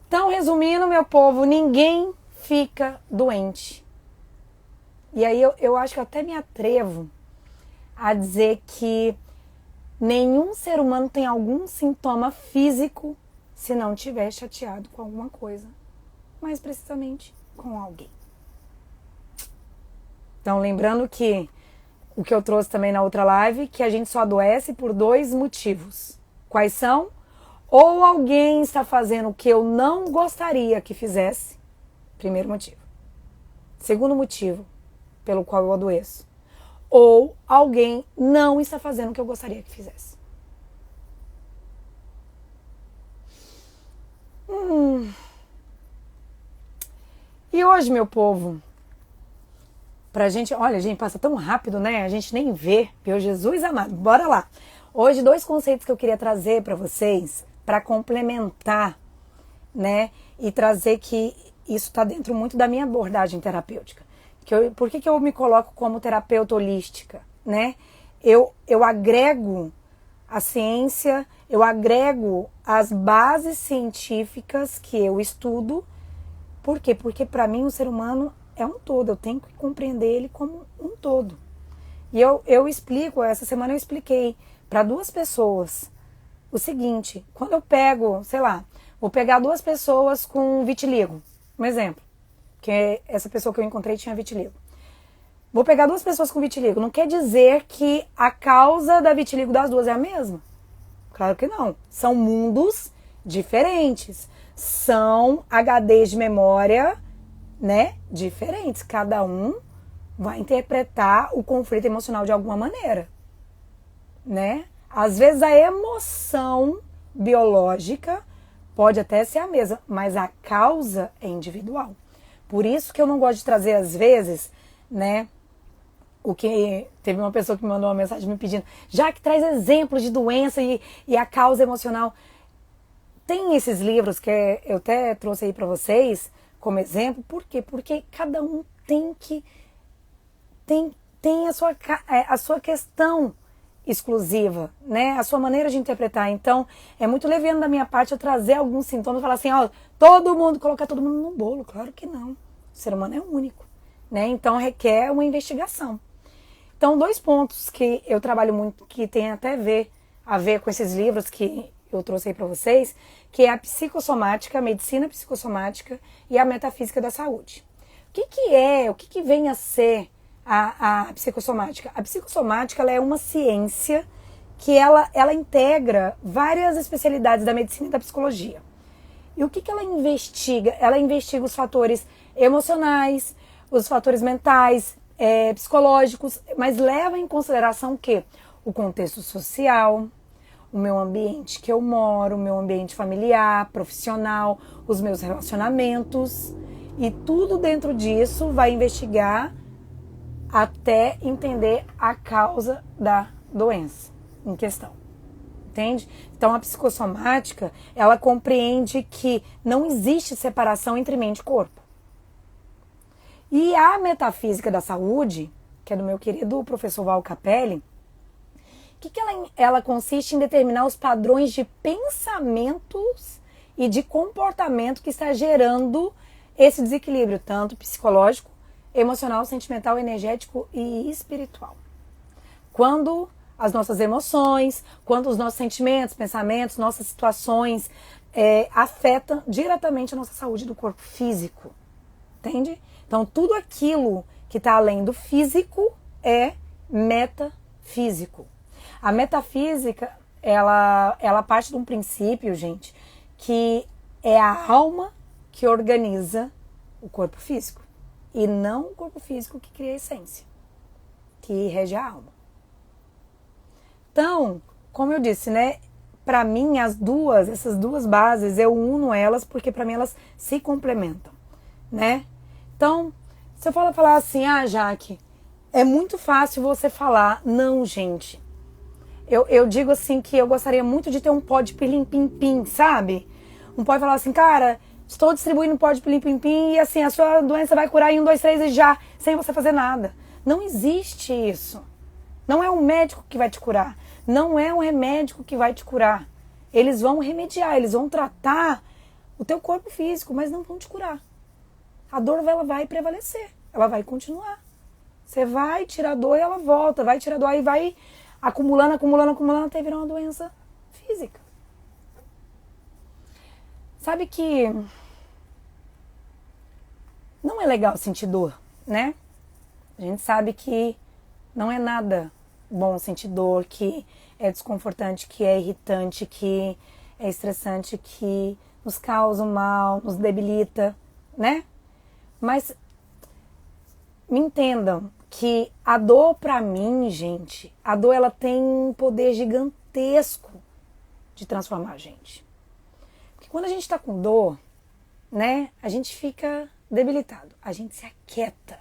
Então, resumindo, meu povo, ninguém fica doente. E aí eu acho que eu até me atrevo a dizer que nenhum ser humano tem algum sintoma físico se não estiver chateado com alguma coisa, mais precisamente com alguém. Então, lembrando que o que eu trouxe também na outra live, que a gente só adoece por 2 motivos. Quais são? Ou alguém está fazendo o que eu não gostaria que fizesse, primeiro motivo. Segundo motivo pelo qual eu adoeço. Ou alguém não está fazendo o que eu gostaria que fizesse. E hoje, meu povo, pra gente, olha, gente, passa tão rápido, né? A gente nem vê, meu Jesus amado. Bora lá. Hoje, 2 conceitos que eu queria trazer para vocês, para complementar, né? E trazer que isso tá dentro muito da minha abordagem terapêutica. Por que eu me coloco como terapeuta holística, né? Eu agrego a ciência, eu agrego as bases científicas que eu estudo. Por quê? Porque para mim o ser humano é um todo, eu tenho que compreender ele como um todo. E eu explico, essa semana eu expliquei para 2 pessoas o seguinte: quando eu pego, sei lá, vou pegar 2 pessoas com vitiligo, um exemplo, porque essa pessoa que eu encontrei tinha vitiligo. Vou pegar 2 pessoas com vitiligo. Não quer dizer que a causa da vitiligo das 2 é a mesma. Claro que não. São mundos diferentes. São HDs de memória, né, diferentes. Cada um vai interpretar o conflito emocional de alguma maneira, né? Às vezes a emoção biológica pode até ser a mesma, mas a causa é individual. Por isso que eu não gosto de trazer, às vezes, né, o que teve uma pessoa que me mandou uma mensagem me pedindo, já que traz exemplos de doença e a causa emocional. Tem esses livros que eu até trouxe aí para vocês como exemplo. Por quê? Porque cada um tem a sua questão exclusiva, né? A sua maneira de interpretar. Então, é muito leviano da minha parte eu trazer alguns sintomas e falar assim, ó, colocar todo mundo no bolo. Claro que não. O ser humano é único, né? Então, requer uma investigação. Então, 2 pontos que eu trabalho muito, que tem até a ver com esses livros que eu trouxe aí para vocês, que é a psicossomática, a medicina psicossomática e a metafísica da saúde. O que vem a ser a psicossomática? A psicossomática ela é uma ciência que ela integra várias especialidades da medicina e da psicologia. E o que ela investiga? Ela investiga os fatores emocionais, os fatores mentais, psicológicos, mas leva em consideração o quê? O contexto social, o meu ambiente que eu moro, o meu ambiente familiar, profissional, os meus relacionamentos. E tudo dentro disso vai investigar até entender a causa da doença em questão. Entende? Então a psicossomática, ela compreende que não existe separação entre mente e corpo. E a metafísica da saúde, que é do meu querido professor Val Capelli, ela consiste em determinar os padrões de pensamentos e de comportamento que está gerando esse desequilíbrio, tanto psicológico, emocional, sentimental, energético e espiritual. Quando as nossas emoções, quando os nossos sentimentos, pensamentos, nossas situações afetam diretamente a nossa saúde do corpo físico. Entende? Então, tudo aquilo que está além do físico é metafísico. A metafísica, ela parte de um princípio, gente, que é a alma que organiza o corpo físico. E não o corpo físico que cria a essência, que rege a alma. Então, como eu disse, né? Para mim, essas duas bases, eu uno elas porque para mim elas se complementam, né? Então, se eu falar assim, Jaque, é muito fácil você falar, não, gente. Eu digo assim que eu gostaria muito de ter um pó de pilim-pim-pim, sabe? Um pó e falar assim, cara, estou distribuindo pó de pilim-pim-pim e assim, a sua doença vai curar em 1, 2, 3 e já, sem você fazer nada. Não existe isso. Não é um médico que vai te curar. Não é um remédio que vai te curar. Eles vão remediar, eles vão tratar o teu corpo físico, mas não vão te curar. A dor ela vai prevalecer, ela vai continuar. Você vai tirar a dor e ela volta, vai tirar a dor e vai acumulando até virar uma doença física. Sabe que não é legal sentir dor, né? A gente sabe que não é nada bom sentir dor, que é desconfortante, que é irritante, que é estressante, que nos causa mal, nos debilita, né? Mas me entendam que a dor pra mim, gente, a dor ela tem um poder gigantesco de transformar a gente. Porque quando a gente tá com dor, né, a gente fica debilitado, a gente se aquieta.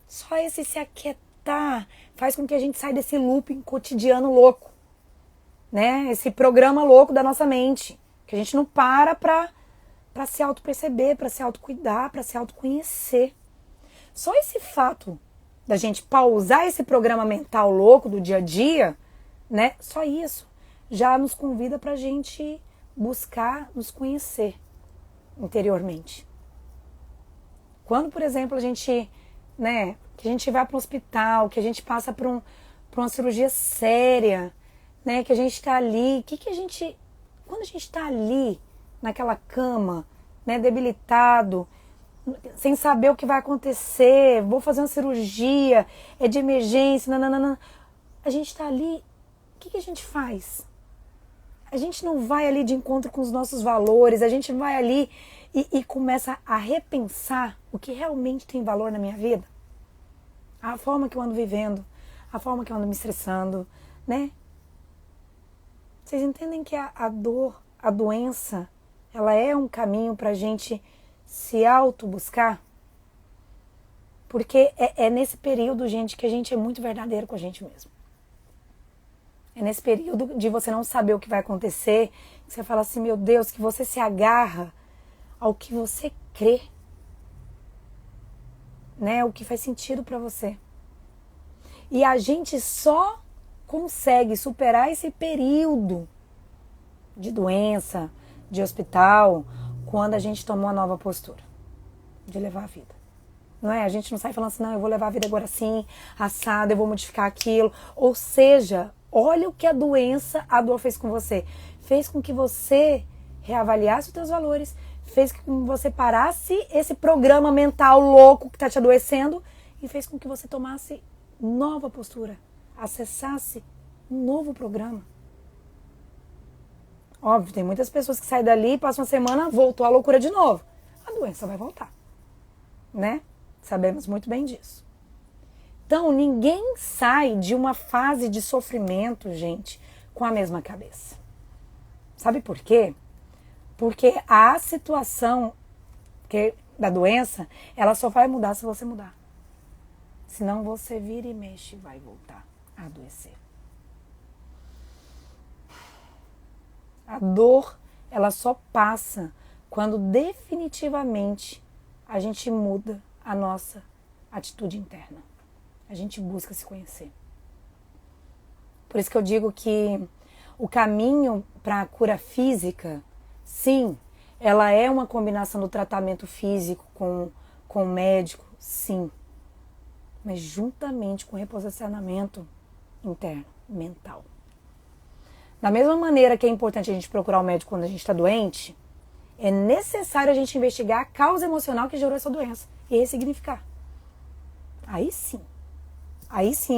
Só esse se aquietar faz com que a gente saia desse looping cotidiano louco, né? Esse programa louco da nossa mente, que a gente não para pra se autoperceber, pra se autocuidar, pra se autoconhecer. Só esse fato da gente pausar esse programa mental louco do dia a dia, né? Só isso já nos convida pra gente buscar nos conhecer interiormente. Quando, por exemplo, a gente, né, que a gente vai para o hospital, que a gente passa por uma cirurgia séria, né, que a gente está ali, quando a gente está ali naquela cama, né, debilitado, sem saber o que vai acontecer, vou fazer uma cirurgia, é de emergência, nananana. A gente está ali, o que a gente faz? A gente não vai ali de encontro com os nossos valores, a gente vai ali e começa a repensar o que realmente tem valor na minha vida. A forma que eu ando vivendo, a forma que eu ando me estressando, né? Vocês entendem que a dor, a doença, ela é um caminho para a gente se auto-buscar? Porque é nesse período, gente, que a gente é muito verdadeiro com a gente mesmo. É nesse período de você não saber o que vai acontecer, que você fala assim, meu Deus, que você se agarra ao que você crê, né? O que faz sentido para você. E a gente só consegue superar esse período de doença, de hospital, quando a gente toma uma nova postura de levar a vida. Não é? A gente não sai falando assim, não, eu vou levar a vida agora assim, assado, eu vou modificar aquilo. Ou seja, olha o que a dor fez com você. Fez com que você reavaliasse os seus valores, fez com que você parasse esse programa mental louco que está te adoecendo e fez com que você tomasse nova postura, acessasse um novo programa. Óbvio, tem muitas pessoas que saem dali, passam uma semana, voltou a loucura de novo. A doença vai voltar, né? Sabemos muito bem disso. Então, ninguém sai de uma fase de sofrimento, gente, com a mesma cabeça. Sabe por quê? Porque a situação da doença, ela só vai mudar se você mudar. Senão você vira e mexe e vai voltar a adoecer. A dor, ela só passa quando definitivamente a gente muda a nossa atitude interna. A gente busca se conhecer. Por isso que eu digo que o caminho para a cura física, sim, ela é uma combinação do tratamento físico com o médico, sim. Mas juntamente com o reposicionamento interno, mental. Da mesma maneira que é importante a gente procurar o médico quando a gente está doente, é necessário a gente investigar a causa emocional que gerou essa doença e ressignificar. Aí sim,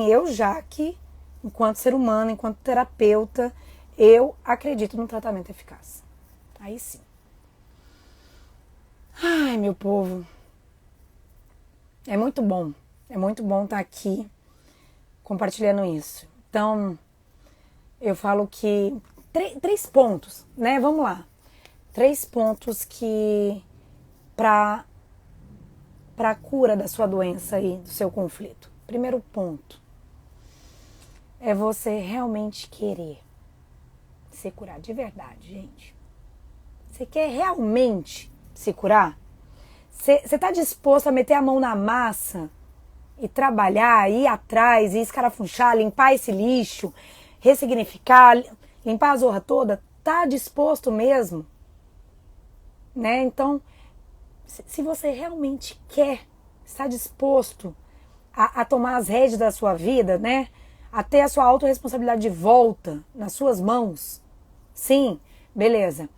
eu já que, enquanto ser humano, enquanto terapeuta, eu acredito no tratamento eficaz. Aí sim. Ai, meu povo, é muito bom estar aqui compartilhando isso. Então, eu falo que três pontos, né? Vamos lá. 3 pontos que para a cura da sua doença aí, do seu conflito. Primeiro ponto é você realmente querer se curar de verdade, gente. Você quer realmente se curar? Você está disposto a meter a mão na massa e trabalhar, ir atrás, e escarafunchar, limpar esse lixo, ressignificar, limpar a zorra toda? Tá disposto mesmo? Né? Então, se você realmente quer, está disposto a tomar as rédeas da sua vida, né? A ter a sua autorresponsabilidade de volta nas suas mãos, sim, beleza.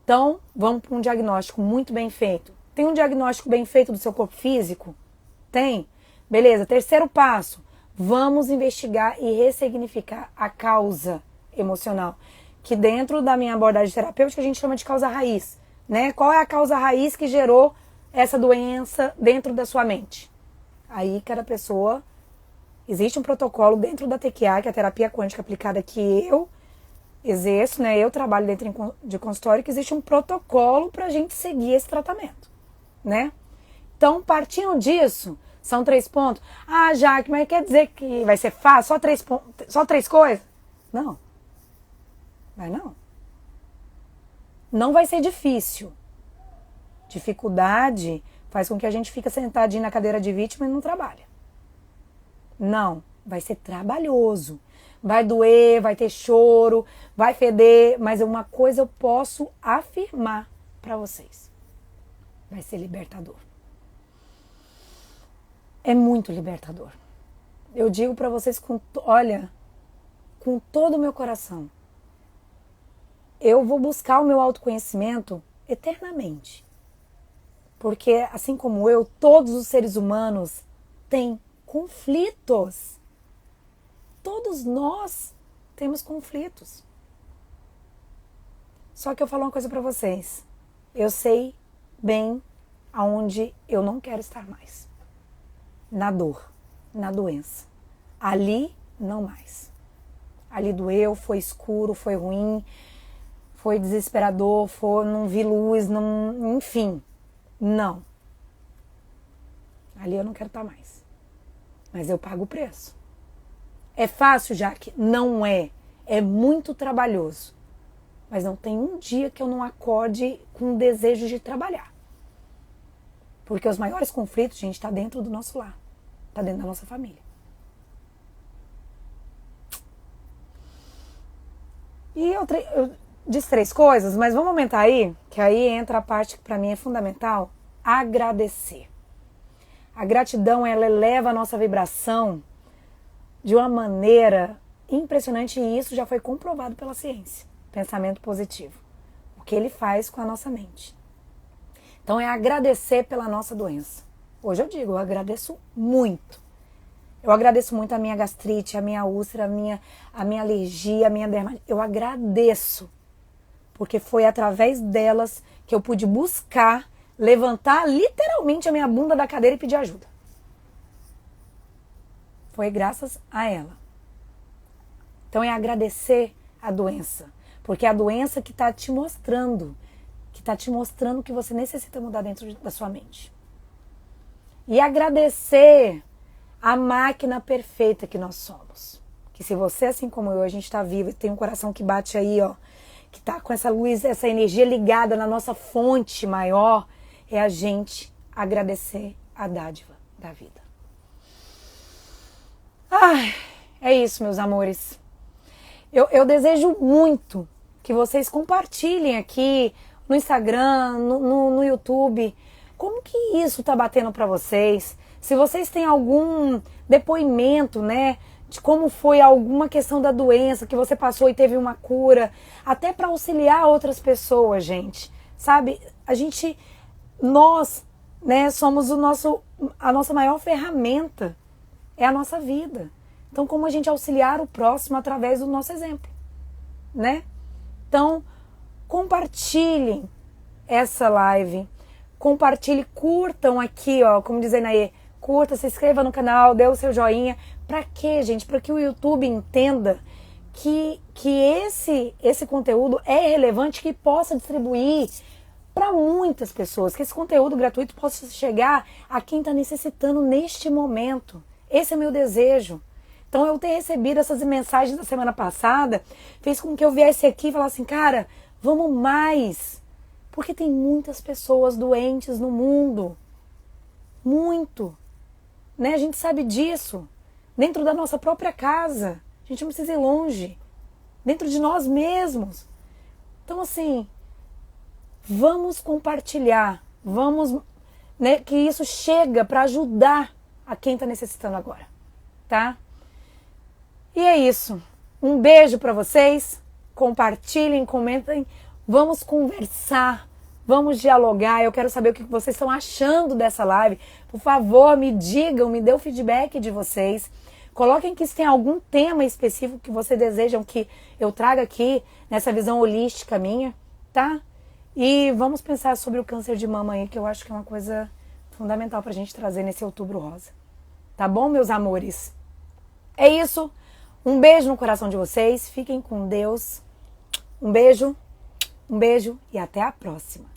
Então, vamos para um diagnóstico muito bem feito. Tem um diagnóstico bem feito do seu corpo físico? Tem? Beleza. Terceiro passo, vamos investigar e ressignificar a causa emocional, que dentro da minha abordagem terapêutica a gente chama de causa raiz, né? Qual é a causa raiz que gerou essa doença dentro da sua mente? Aí cada pessoa, existe um protocolo dentro da TQA, que é a terapia quântica aplicada, que eu exerço, né? Eu trabalho dentro de consultório, que existe um protocolo para a gente seguir esse tratamento, né? Então, partindo disso, são 3 pontos. Ah, Jaque, mas quer dizer que vai ser fácil? Só 3 coisas? Não. Vai não. Não vai ser difícil. Dificuldade faz com que a gente fique sentadinho na cadeira de vítima e não trabalha. Não, vai ser trabalhoso. Vai doer, vai ter choro, vai feder, mas uma coisa eu posso afirmar para vocês. Vai ser libertador. É muito libertador. Eu digo para vocês com todo o meu coração. Eu vou buscar o meu autoconhecimento eternamente. Porque, assim como eu, todos os seres humanos têm conflitos. Todos nós temos conflitos. Só que eu falo uma coisa pra vocês. Eu sei bem aonde eu não quero estar mais. Na dor, na doença. Ali, não mais. Ali doeu, foi escuro, foi ruim, foi desesperador, não vi luz, não, enfim. Não. Ali eu não quero estar mais. Mas eu pago o preço. É fácil, Jaque? Não é. É muito trabalhoso. Mas não tem um dia que eu não acorde com o desejo de trabalhar. Porque os maiores conflitos, gente, tá dentro do nosso lar. Tá dentro da nossa família. E eu disse 3 coisas, mas vamos aumentar aí, que aí entra a parte que pra mim é fundamental. Agradecer. A gratidão, ela eleva a nossa vibração de uma maneira impressionante e isso já foi comprovado pela ciência. Pensamento positivo. O que ele faz com a nossa mente. Então é agradecer pela nossa doença. Hoje eu digo, eu agradeço muito. Eu agradeço muito a minha gastrite, a minha úlcera, a minha alergia, a minha dermatite. Eu agradeço. Porque foi através delas que eu pude buscar, levantar literalmente a minha bunda da cadeira e pedir ajuda. Foi graças a ela. Então é agradecer a doença. Porque é a doença que está te mostrando, que você necessita mudar dentro da sua mente. E agradecer a máquina perfeita que nós somos. Que se você, assim como eu, a gente está vivo e tem um coração que bate aí, ó, que está com essa luz, essa energia ligada na nossa fonte maior, é a gente agradecer a dádiva da vida. Ai, é isso, meus amores. Eu desejo muito que vocês compartilhem aqui no Instagram, no YouTube, como que isso tá batendo para vocês. Se vocês têm algum depoimento, né, de como foi alguma questão da doença que você passou e teve uma cura, até para auxiliar outras pessoas, gente. Sabe? Nós, né, somos a nossa maior ferramenta, é a nossa vida. Então, como a gente auxiliar o próximo através do nosso exemplo, né? Então, compartilhem essa live, curtam aqui, ó, como diz a Inaê, curta, se inscreva no canal, dê o seu joinha. Pra quê, gente? Para que o YouTube entenda que esse conteúdo é relevante, que possa distribuir para muitas pessoas, que esse conteúdo gratuito possa chegar a quem está necessitando neste momento. Esse é meu desejo. Então, eu ter recebido essas mensagens da semana passada fez com que eu viesse aqui e falasse assim, cara, vamos mais. Porque tem muitas pessoas doentes no mundo. Muito. Né? A gente sabe disso. Dentro da nossa própria casa. A gente não precisa ir longe. Dentro de nós mesmos. Então, assim, vamos compartilhar. Vamos, né, que isso chega para ajudar a quem está necessitando agora. Tá? E é isso. Um beijo para vocês. Compartilhem, comentem. Vamos conversar. Vamos dialogar. Eu quero saber o que vocês estão achando dessa live. Por favor, me digam, me dê o feedback de vocês. Coloquem que se tem algum tema específico que vocês desejam que eu traga aqui nessa visão holística minha, tá? E vamos pensar sobre o câncer de mama aí, que eu acho que é uma coisa fundamental pra gente trazer nesse Outubro Rosa. Tá bom, meus amores? É isso. Um beijo no coração de vocês. Fiquem com Deus. Um beijo e até a próxima.